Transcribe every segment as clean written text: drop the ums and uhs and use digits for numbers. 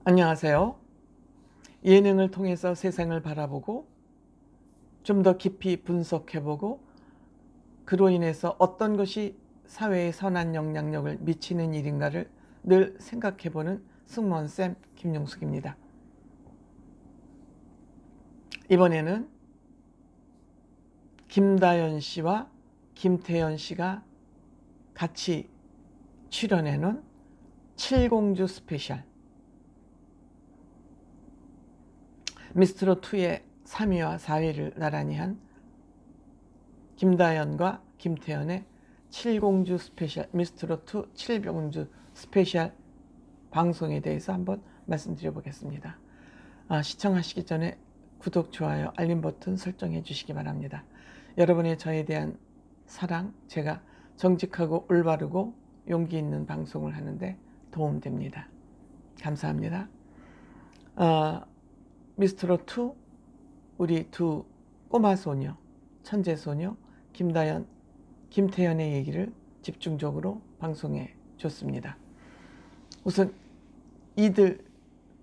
안녕하세요. 예능을 통해서 세상을 바라보고 좀 더 깊이 분석해보고 그로 인해서 어떤 것이 사회에 선한 영향력을 미치는 일인가를 늘 생각해보는 승무원쌤 김용숙입니다. 이번에는 김다연 씨와 김태연 씨가 같이 출연해놓은 칠공주 스페셜 미스트롯2의 3위와 4위를 나란히 한 김다연과 김태연의 칠공주 스페셜 미스트롯2 칠공주 스페셜 방송에 대해서 한번 말씀드려 보겠습니다. 시청하시기 전에 구독, 좋아요, 알림 버튼 설정해 주시기 바랍니다. 여러분의 저에 대한 사랑, 제가 정직하고 올바르고 용기 있는 방송을 하는데 도움됩니다. 감사합니다. 미스트롯2 우리 두 꼬마 소녀, 천재 소녀 김다연, 김태연의 얘기를 집중적으로 방송해 줬습니다. 우선 이들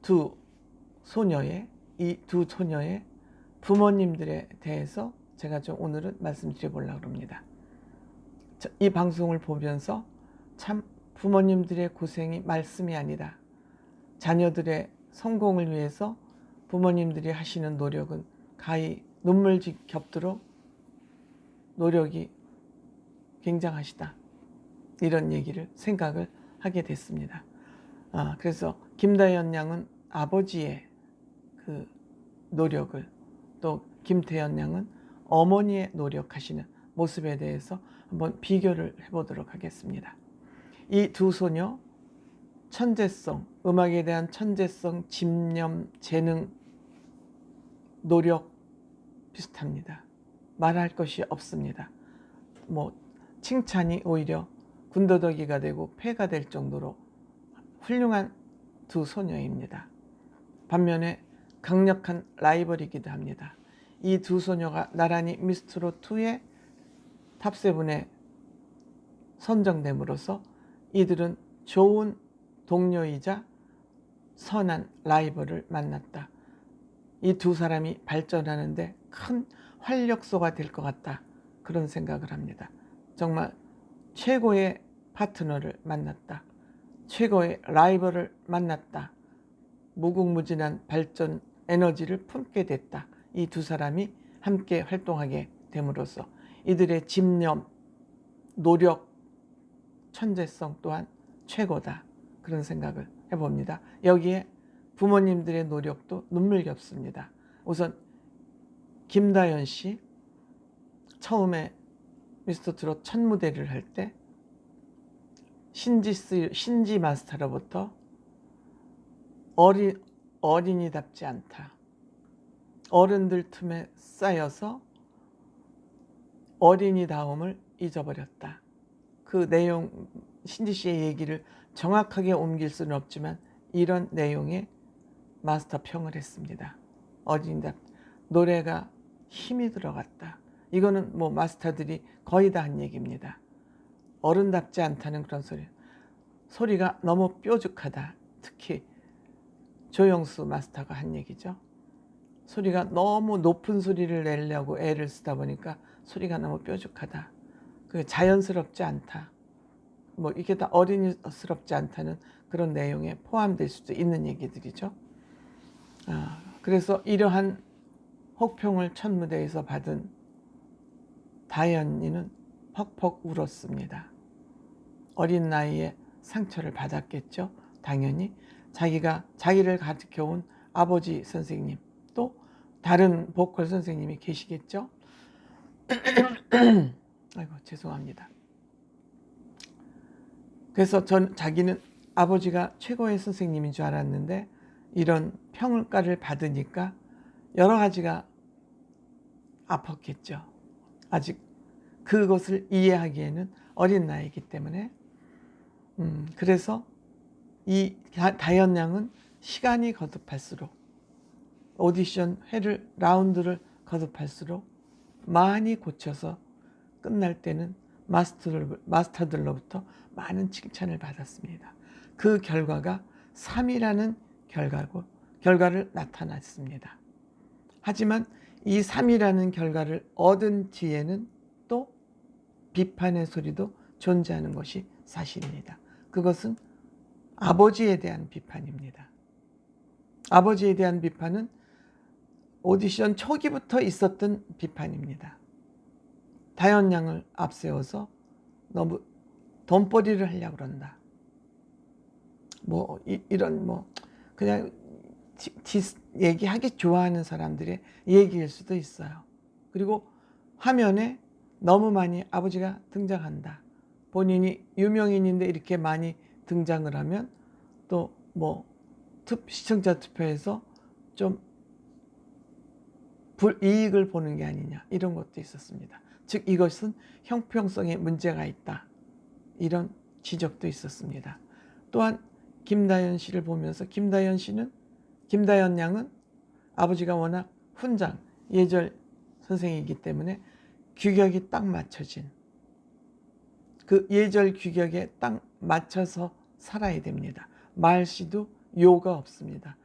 두 소녀의 이 두 소녀의 부모님들에 대해서 제가 좀 오늘은 말씀드려 보려고 합니다. 이 방송을 보면서 참 부모님들의 고생이 말씀이 아니라 자녀들의 성공을 위해서 부모님들이 하시는 노력은 가히 눈물 겹도록 노력이 굉장하시다, 이런 얘기를 생각을 하게 됐습니다. 그래서 김다연 양은 아버지의 그 노력을, 또 김태연 양은 어머니의 노력하시는 모습에 대해서 한번 비교를 해보도록 하겠습니다. 이 두 소녀 천재성, 음악에 대한 천재성, 집념, 재능, 노력 비슷합니다. 말할 것이 없습니다. 칭찬이 오히려 군더더기가 되고 폐가 될 정도로 훌륭한 두 소녀입니다. 반면에 강력한 라이벌이기도 합니다. 이 두 소녀가 나란히 미스트롯2의 탑7에 선정됨으로써 이들은 좋은 동료이자 선한 라이벌을 만났다. 이 두 사람이 발전하는데 큰 활력소가 될 것 같다, 그런 생각을 합니다. 정말 최고의 파트너를 만났다, 최고의 라이벌을 만났다, 무궁무진한 발전 에너지를 품게 됐다. 이 두 사람이 함께 활동하게 됨으로써 이들의 집념, 노력, 천재성 또한 최고다, 그런 생각을 해봅니다. 여기에 부모님들의 노력도 눈물겹습니다. 우선 김다연 씨 처음에 미스터트롯 첫 무대를 할 때 신지 마스터로부터 어린이답지 않다, 어른들 틈에 쌓여서 어린이다움을 잊어버렸다. 그 내용, 신지 씨의 얘기를 정확하게 옮길 수는 없지만 이런 내용의 마스터 평을 했습니다. 어린이답, 노래가 힘이 들어갔다. 이거는 마스터들이 거의 다 한 얘기입니다. 어른답지 않다는 그런 소리. 소리가 너무 뾰족하다. 특히 조영수 마스터가 한 얘기죠. 소리가 너무 높은 소리를 내려고 애를 쓰다 보니까 소리가 너무 뾰족하다. 그게 자연스럽지 않다. 이게 다 어린이스럽지 않다는 그런 내용에 포함될 수도 있는 얘기들이죠. 그래서 이러한 혹평을 첫 무대에서 받은 다연이는 퍽퍽 울었습니다. 어린 나이에 상처를 받았겠죠. 당연히 자기를 가르쳐온 아버지 선생님, 또 다른 보컬 선생님이 계시겠죠. 아이고, 죄송합니다. 그래서 자기는 아버지가 최고의 선생님인 줄 알았는데 이런 평가를 받으니까 여러 가지가 아팠겠죠. 아직 그것을 이해하기에는 어린 나이이기 때문에. 그래서 이 다연 양은 시간이 거듭할수록, 오디션 라운드를 거듭할수록 많이 고쳐서 끝날 때는 마스터들로부터 많은 칭찬을 받았습니다. 그 결과가 3위라는 결과를 나타났습니다. 하지만 이 3이라는 결과를 얻은 뒤에는 또 비판의 소리도 존재하는 것이 사실입니다. 그것은 아버지에 대한 비판입니다. 아버지에 대한 비판은 오디션 초기부터 있었던 비판입니다. 다현 양을 앞세워서 너무 돈벌이를 하려고 그런다. 이런 그냥 얘기하기 좋아하는 사람들의 얘기일 수도 있어요. 그리고 화면에 너무 많이 아버지가 등장한다. 본인이 유명인인데 이렇게 많이 등장을 하면 또 시청자 투표에서 좀 불이익을 보는 게 아니냐, 이런 것도 있었습니다. 즉 이것은 형평성에 문제가 있다, 이런 지적도 있었습니다. 또한 김다연 씨를 보면서 김다연 양은 아버지가 워낙 훈장, 예절 선생이기 때문에 규격이 딱 맞춰진, 그 예절 규격에 딱 맞춰서 살아야 됩니다. 말씨도 요가 없습니다.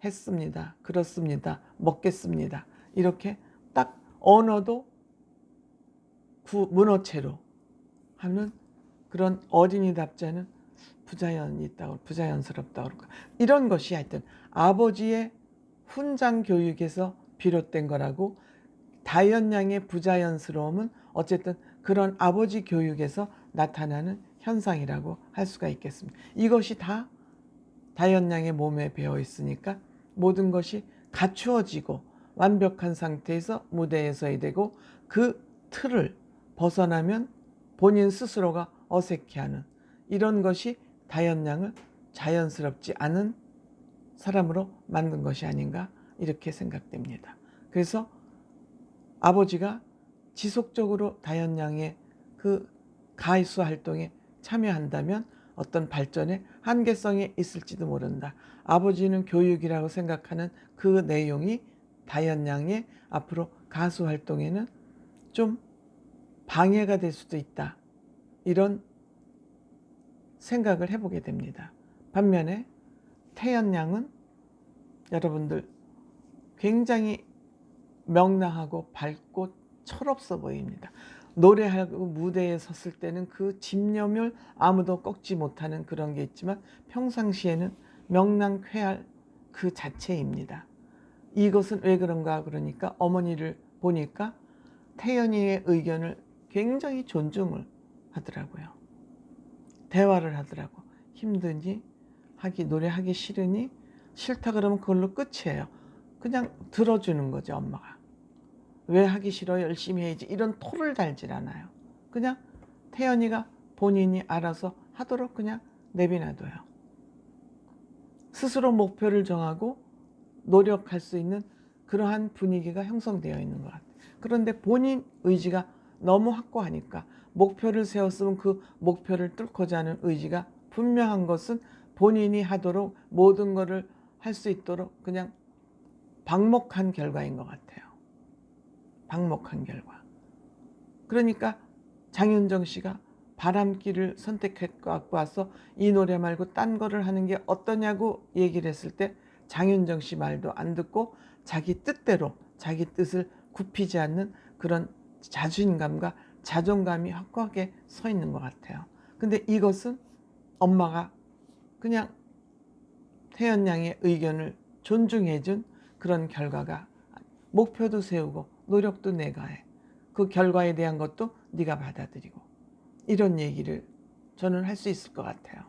했습니다, 그렇습니다, 먹겠습니다, 이렇게 딱 언어도 문어체로 하는 그런 어린이답지 않은 부자연이 있다고, 부자연스럽다고 그럴까, 이런 것이 하여튼 아버지의 훈장 교육에서 비롯된 거라고, 다현 양의 부자연스러움은 어쨌든 그런 아버지 교육에서 나타나는 현상이라고 할 수가 있겠습니다. 이것이 다 다현 양의 몸에 배어 있으니까 모든 것이 갖추어지고 완벽한 상태에서 무대에 서야 되고, 그 틀을 벗어나면 본인 스스로가 어색해하는, 이런 것이 다현 양을 자연스럽지 않은 사람으로 만든 것이 아닌가, 이렇게 생각됩니다. 그래서 아버지가 지속적으로 다현 양의 그 가수 활동에 참여한다면 어떤 발전의 한계성이 있을지도 모른다. 아버지는 교육이라고 생각하는 그 내용이 다현 양의 앞으로 가수 활동에는 좀 방해가 될 수도 있다, 이런 생각을 해보게 됩니다. 반면에 태연 양은 여러분들 굉장히 명랑하고 밝고 철없어 보입니다. 노래하고 무대에 섰을 때는 그 집념을 아무도 꺾지 못하는 그런 게 있지만 평상시에는 명랑쾌활 그 자체입니다. 이것은 왜 그런가 그러니까 어머니를 보니까 태연이의 의견을 굉장히 존중을 하더라고요. 대화를 하더라고. 힘드니? 노래하기 싫으니? 싫다 그러면 그걸로 끝이에요. 그냥 들어주는 거죠, 엄마가. 왜 하기 싫어? 열심히 해야지. 이런 토를 달질 않아요. 그냥 태연이가 본인이 알아서 하도록 그냥 내비놔둬요. 스스로 목표를 정하고 노력할 수 있는 그러한 분위기가 형성되어 있는 것 같아요. 그런데 본인 의지가 너무 확고하니까, 목표를 세웠으면 그 목표를 뚫고자 하는 의지가 분명한 것은 본인이 하도록 모든 것을 할 수 있도록 그냥 방목한 결과인 것 같아요. 방목한 결과. 그러니까 장윤정 씨가 바람길을 선택해갖고 와서 이 노래 말고 딴 거를 하는 게 어떠냐고 얘기를 했을 때 장윤정 씨 말도 안 듣고 자기 뜻대로 자기 뜻을 굽히지 않는 그런 자신감과 자존감이 확고하게 서 있는 것 같아요. 근데 이것은 엄마가 그냥 태연 양의 의견을 존중해준 그런 결과가, 목표도 세우고 노력도 내가 해, 그 결과에 대한 것도 네가 받아들이고, 이런 얘기를 저는 할 수 있을 것 같아요.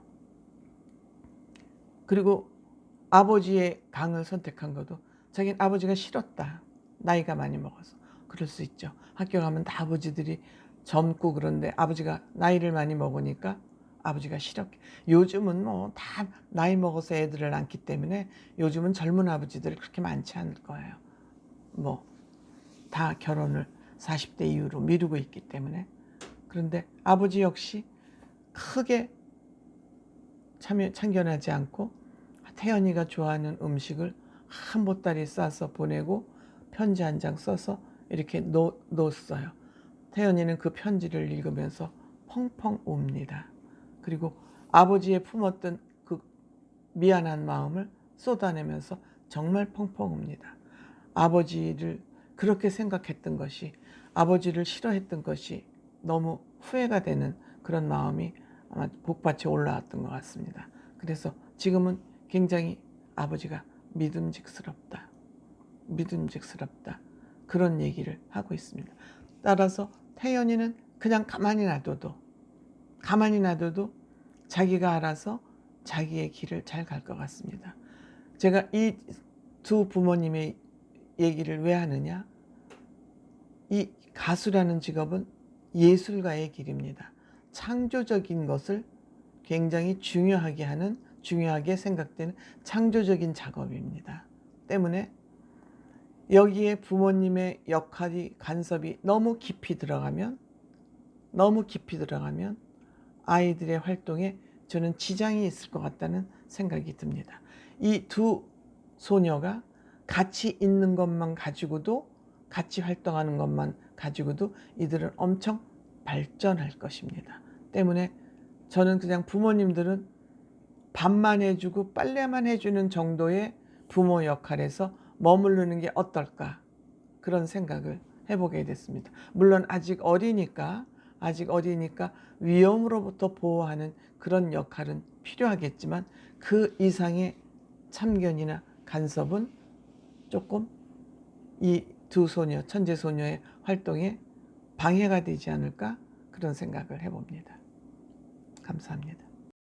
그리고 아버지의 강을 선택한 것도 자기는 아버지가 싫었다, 나이가 많이 먹어서. 그럴 수 있죠. 학교 가면 다 아버지들이 젊고 그런데 아버지가 나이를 많이 먹으니까 아버지가 싫었게. 요즘은 다 나이 먹어서 애들을 낳기 때문에 요즘은 젊은 아버지들이 그렇게 많지 않을 거예요. 다 결혼을 40대 이후로 미루고 있기 때문에. 그런데 아버지 역시 크게 참견하지 않고 태연이가 좋아하는 음식을 한 보따리 싸서 보내고 편지 한 장 써서 이렇게 놓았어요. 태연이는 그 편지를 읽으면서 펑펑 웁니다. 그리고 아버지의 품었던 그 미안한 마음을 쏟아내면서 정말 펑펑 웁니다. 아버지를 그렇게 생각했던 것이, 아버지를 싫어했던 것이 너무 후회가 되는 그런 마음이 아마 복받쳐 올라왔던 것 같습니다. 그래서 지금은 굉장히 아버지가 믿음직스럽다, 믿음직스럽다, 그런 얘기를 하고 있습니다. 따라서 태연이는 그냥 가만히 놔둬도 자기가 알아서 자기의 길을 잘 갈 것 같습니다. 제가 이 두 부모님의 얘기를 왜 하느냐? 이 가수라는 직업은 예술가의 길입니다. 창조적인 것을 굉장히 중요하게 생각되는 창조적인 작업입니다. 때문에 여기에 부모님의 역할이, 간섭이 너무 깊이 들어가면 아이들의 활동에 저는 지장이 있을 것 같다는 생각이 듭니다. 이 두 소녀가 같이 있는 것만 가지고도, 같이 활동하는 것만 가지고도 이들은 엄청 발전할 것입니다. 때문에 저는 그냥 부모님들은 밥만 해주고 빨래만 해주는 정도의 부모 역할에서 머무르는 게 어떨까, 그런 생각을 해보게 됐습니다. 물론 아직 어리니까 위험으로부터 보호하는 그런 역할은 필요하겠지만 그 이상의 참견이나 간섭은 조금 이 두 소녀, 천재 소녀의 활동에 방해가 되지 않을까, 그런 생각을 해봅니다. 감사합니다.